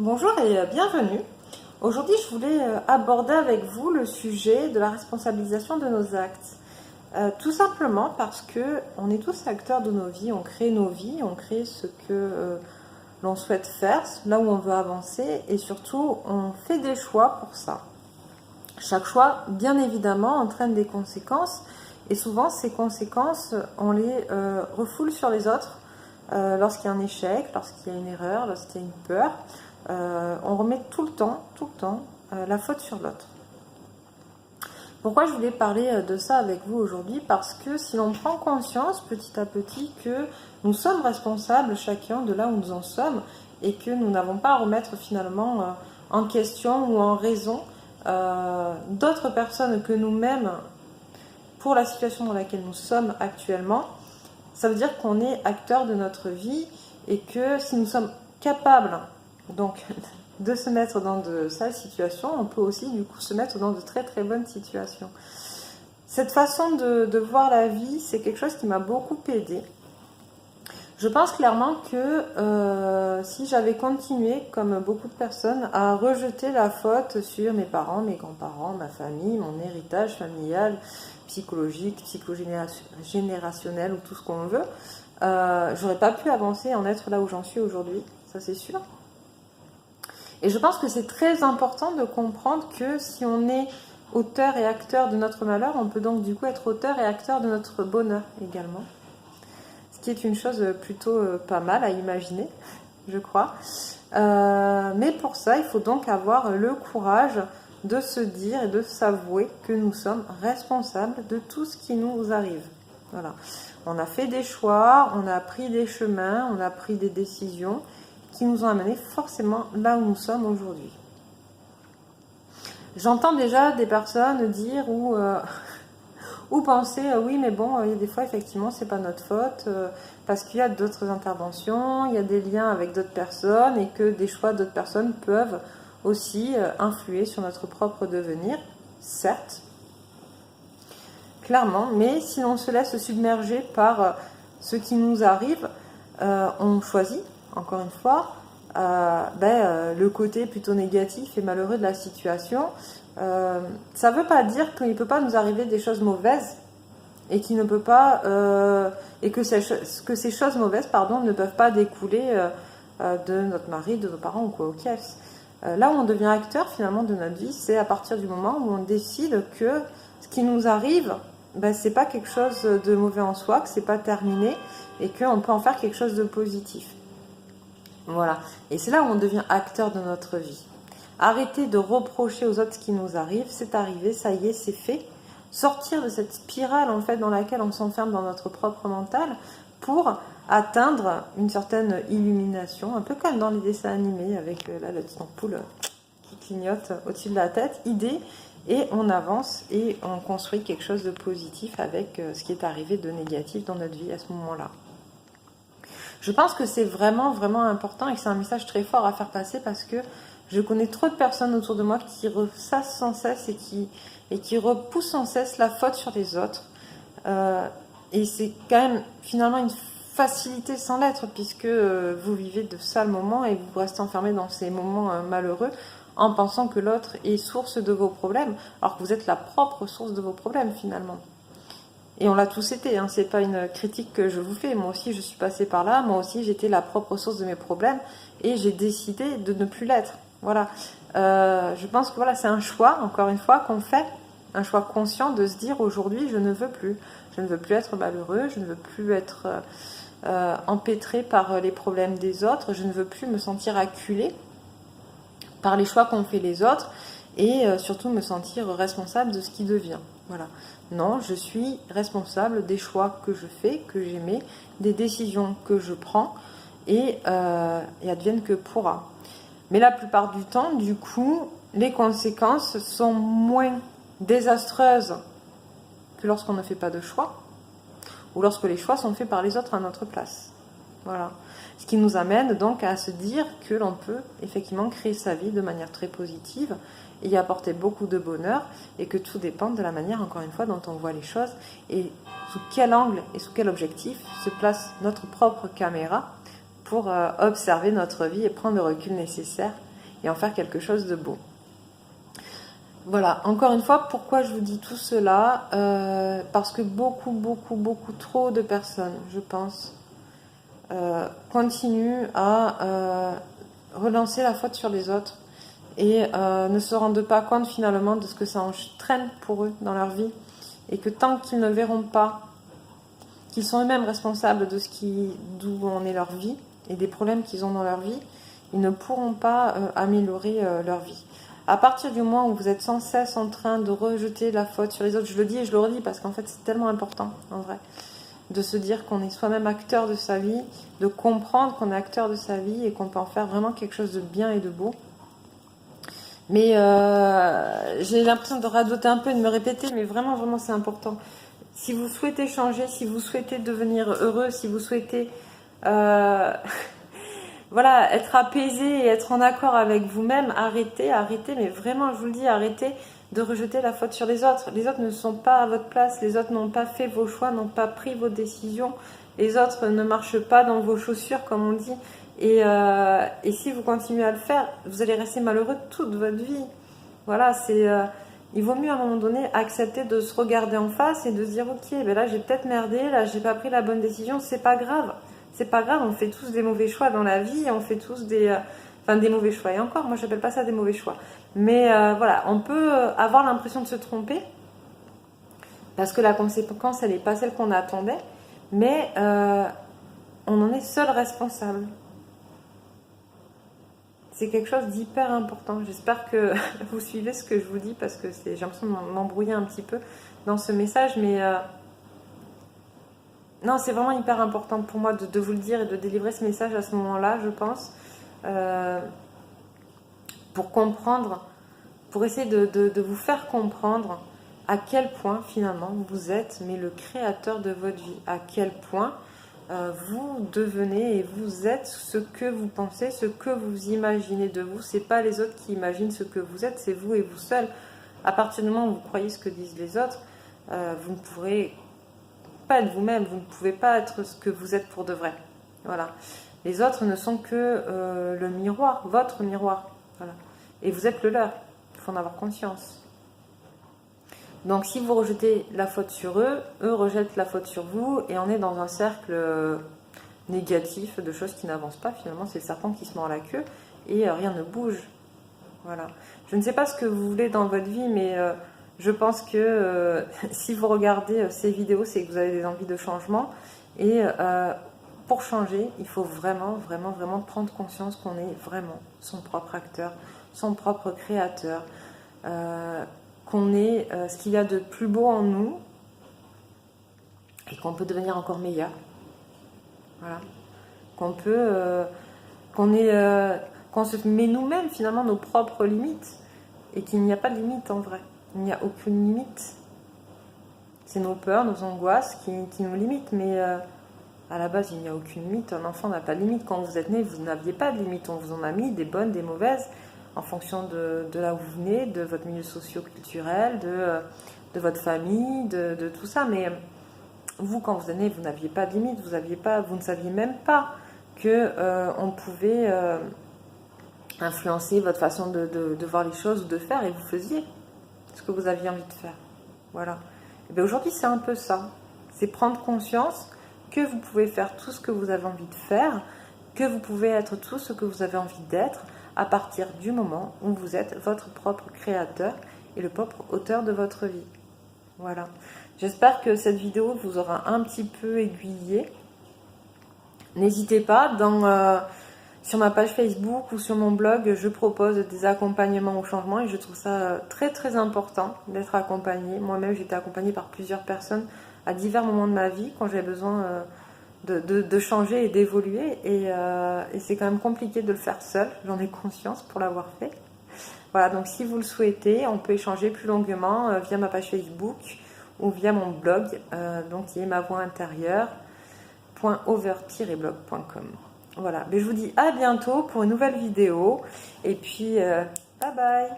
Bonjour et bienvenue. Aujourd'hui, je voulais aborder avec vous le sujet de la responsabilisation de nos actes. Tout simplement parce que on est tous acteurs de nos vies, on crée ce que l'on souhaite faire, là où on veut avancer et surtout on fait des choix pour ça. Chaque choix, bien évidemment, entraîne des conséquences et souvent ces conséquences, on les refoule sur les autres lorsqu'il y a un échec, lorsqu'il y a une erreur, lorsqu'il y a une peur. On remet tout le temps, la faute sur l'autre. Pourquoi je voulais parler de ça avec vous aujourd'hui? Parce que si l'on prend conscience petit à petit que nous sommes responsables chacun de là où nous en sommes et que nous n'avons pas à remettre finalement en question ou en raison d'autres personnes que nous-mêmes pour la situation dans laquelle nous sommes actuellement, ça veut dire qu'on est acteur de notre vie et que si nous sommes capables donc de se mettre dans de sales situations, on peut aussi du coup se mettre dans de très très bonnes situations. Cette façon de voir la vie, c'est quelque chose qui m'a beaucoup aidée. Je pense clairement que si j'avais continué, comme beaucoup de personnes, à rejeter la faute sur mes parents, mes grands-parents, ma famille, mon héritage familial, psychologique, psychogénérationnel ou tout ce qu'on veut, j'aurais pas pu avancer et en être là où j'en suis aujourd'hui, ça c'est sûr. Et je pense que c'est très important de comprendre que si on est auteur et acteur de notre malheur, on peut donc du coup être auteur et acteur de notre bonheur également. Ce qui est une chose plutôt pas mal à imaginer, je crois. Mais pour ça, il faut donc avoir le courage de se dire et de s'avouer que nous sommes responsables de tout ce qui nous arrive. Voilà. On a fait des choix, on a pris des chemins, on a pris des décisions qui nous ont amenés forcément là où nous sommes aujourd'hui. J'entends déjà des personnes dire ou penser oui mais bon, il y a des fois effectivement c'est pas notre faute parce qu'il y a d'autres interventions, il y a des liens avec d'autres personnes et que des choix d'autres personnes peuvent aussi influer sur notre propre devenir, certes, clairement, mais si l'on se laisse submerger par ce qui nous arrive, on choisit encore une fois, le côté plutôt négatif et malheureux de la situation. Ça ne veut pas dire qu'il ne peut pas nous arriver des choses mauvaises et qu'il ne peut pas et que ces choses mauvaises ne peuvent pas découler de notre mari, de nos parents ou quoi au caisse. Là où on devient acteur finalement de notre vie, c'est à partir du moment où on décide que ce qui nous arrive, c'est pas quelque chose de mauvais en soi, que c'est pas terminé et qu'on peut en faire quelque chose de positif. Voilà. Et c'est là où on devient acteur de notre vie. Arrêter de reprocher aux autres ce qui nous arrive, c'est arrivé, ça y est, c'est fait. Sortir de cette spirale en fait dans laquelle on s'enferme dans notre propre mental pour atteindre une certaine illumination, un peu comme dans les dessins animés avec la petite ampoule qui clignote au-dessus de la tête, idée, et on avance et on construit quelque chose de positif avec ce qui est arrivé de négatif dans notre vie à ce moment-là. Je pense que c'est vraiment, vraiment important et que c'est un message très fort à faire passer parce que je connais trop de personnes autour de moi qui ressassent sans cesse et qui repoussent sans cesse la faute sur les autres. Et c'est quand même finalement une facilité sans l'être puisque vous vivez de sales moments et vous restez enfermé dans ces moments malheureux en pensant que l'autre est source de vos problèmes alors que vous êtes la propre source de vos problèmes finalement. Et on l'a tous été, hein. C'est pas une critique que je vous fais. Moi aussi, je suis passée par là. Moi aussi, j'étais la propre source de mes problèmes et j'ai décidé de ne plus l'être. Voilà. Je pense que voilà, c'est un choix, encore une fois, qu'on fait, un choix conscient de se dire aujourd'hui, je ne veux plus. Je ne veux plus être malheureux. Je ne veux plus être empêtré par les problèmes des autres. Je ne veux plus me sentir acculé par les choix qu'ont fait les autres et surtout me sentir responsable de ce qui devient. Voilà. Non, je suis responsable des choix que je fais, que j'aimais, des décisions que je prends et advienne que pourra. Mais la plupart du temps, du coup, les conséquences sont moins désastreuses que lorsqu'on ne fait pas de choix ou lorsque les choix sont faits par les autres à notre place. Voilà. Ce qui nous amène donc à se dire que l'on peut effectivement créer sa vie de manière très positive et y apporter beaucoup de bonheur et que tout dépend de la manière, encore une fois, dont on voit les choses et sous quel angle et sous quel objectif se place notre propre caméra pour observer notre vie et prendre le recul nécessaire et en faire quelque chose de beau. Voilà, encore une fois, pourquoi je vous dis tout cela? Parce que beaucoup trop de personnes, je pense, continuent à relancer la faute sur les autres et ne se rendent pas compte finalement de ce que ça entraîne pour eux dans leur vie, et que tant qu'ils ne verront pas qu'ils sont eux-mêmes responsables de d'où en est leur vie et des problèmes qu'ils ont dans leur vie, ils ne pourront pas améliorer leur vie. À partir du moment où vous êtes sans cesse en train de rejeter la faute sur les autres, je le dis et je le redis parce qu'en fait c'est tellement important en vrai, de se dire qu'on est soi-même acteur de sa vie, de comprendre qu'on est acteur de sa vie et qu'on peut en faire vraiment quelque chose de bien et de beau. Mais j'ai l'impression de radoter un peu et de me répéter, mais vraiment c'est important. Si vous souhaitez changer, si vous souhaitez devenir heureux, si vous souhaitez voilà, être apaisé et être en accord avec vous-même, arrêtez, mais vraiment je vous le dis, arrêtez de rejeter la faute sur les autres. Les autres ne sont pas à votre place, les autres n'ont pas fait vos choix, n'ont pas pris vos décisions, les autres ne marchent pas dans vos chaussures comme on dit. Et si vous continuez à le faire, vous allez rester malheureux toute votre vie. Voilà, il vaut mieux à un moment donné accepter de se regarder en face et de se dire ok, ben là j'ai peut-être merdé, là j'ai pas pris la bonne décision, c'est pas grave, on fait tous des mauvais choix dans la vie, on fait tous des mauvais choix, et encore, moi j'appelle pas ça des mauvais choix, mais voilà, on peut avoir l'impression de se tromper parce que la conséquence elle n'est pas celle qu'on attendait, mais on en est seul responsable. C'est quelque chose d'hyper important. J'espère que vous suivez ce que je vous dis, parce que j'ai l'impression de m'embrouiller un petit peu dans ce message, mais non, c'est vraiment hyper important pour moi de vous le dire et de délivrer ce message à ce moment-là, je pense, pour comprendre, pour essayer de vous faire comprendre à quel point finalement vous êtes mais le créateur de votre vie, à quel point vous devenez et vous êtes ce que vous pensez, ce que vous imaginez de vous. C'est pas les autres qui imaginent ce que vous êtes, c'est vous et vous seul. À partir du moment où vous croyez ce que disent les autres, vous ne pourrez pas être vous-même, vous ne pouvez pas être ce que vous êtes pour de vrai. Voilà. Les autres ne sont que le miroir, votre miroir. Voilà. Et vous êtes le leur. Il faut en avoir conscience. Donc si vous rejetez la faute sur eux, eux rejettent la faute sur vous, et on est dans un cercle négatif de choses qui n'avancent pas. Finalement, c'est le serpent qui se mord la queue et rien ne bouge. Voilà. Je ne sais pas ce que vous voulez dans votre vie, mais je pense que si vous regardez ces vidéos, c'est que vous avez des envies de changement. Et pour changer, il faut vraiment prendre conscience qu'on est vraiment son propre acteur, son propre créateur, qu'on est ce qu'il y a de plus beau en nous et qu'on peut devenir encore meilleur. Voilà. Qu'on se met nous-mêmes finalement nos propres limites, et qu'il n'y a pas de limite en vrai. Il n'y a aucune limite. C'est nos peurs, nos angoisses qui nous limitent, mais à la base il n'y a aucune limite. Un enfant n'a pas de limite. Quand vous êtes né, vous n'aviez pas de limite. On vous en a mis des bonnes, des mauvaises, en fonction de là où vous venez, de votre milieu socio-culturel, de votre famille, de tout ça. Mais vous, quand vous êtes né, vous n'aviez pas de limite. Vous ne saviez même pas qu'on pouvait influencer votre façon de voir les choses ou de faire, et vous faisiez ce que vous aviez envie de faire. Voilà. Et bien aujourd'hui, c'est un peu ça. C'est prendre conscience que vous pouvez faire tout ce que vous avez envie de faire, que vous pouvez être tout ce que vous avez envie d'être, à partir du moment où vous êtes votre propre créateur et le propre auteur de votre vie. Voilà. J'espère que cette vidéo vous aura un petit peu aiguillé. N'hésitez pas, sur ma page Facebook ou sur mon blog, je propose des accompagnements au changement, et je trouve ça très important d'être accompagnée. Moi-même, j'ai été accompagnée par plusieurs personnes à divers moments de ma vie quand j'avais besoin de changer et d'évoluer, et c'est quand même compliqué de le faire seul, j'en ai conscience pour l'avoir fait. Voilà, donc si vous le souhaitez, on peut échanger plus longuement via ma page Facebook ou via mon blog, donc qui est mavoixintérieure.over-blog.com. Voilà, mais je vous dis à bientôt pour une nouvelle vidéo, et puis bye bye.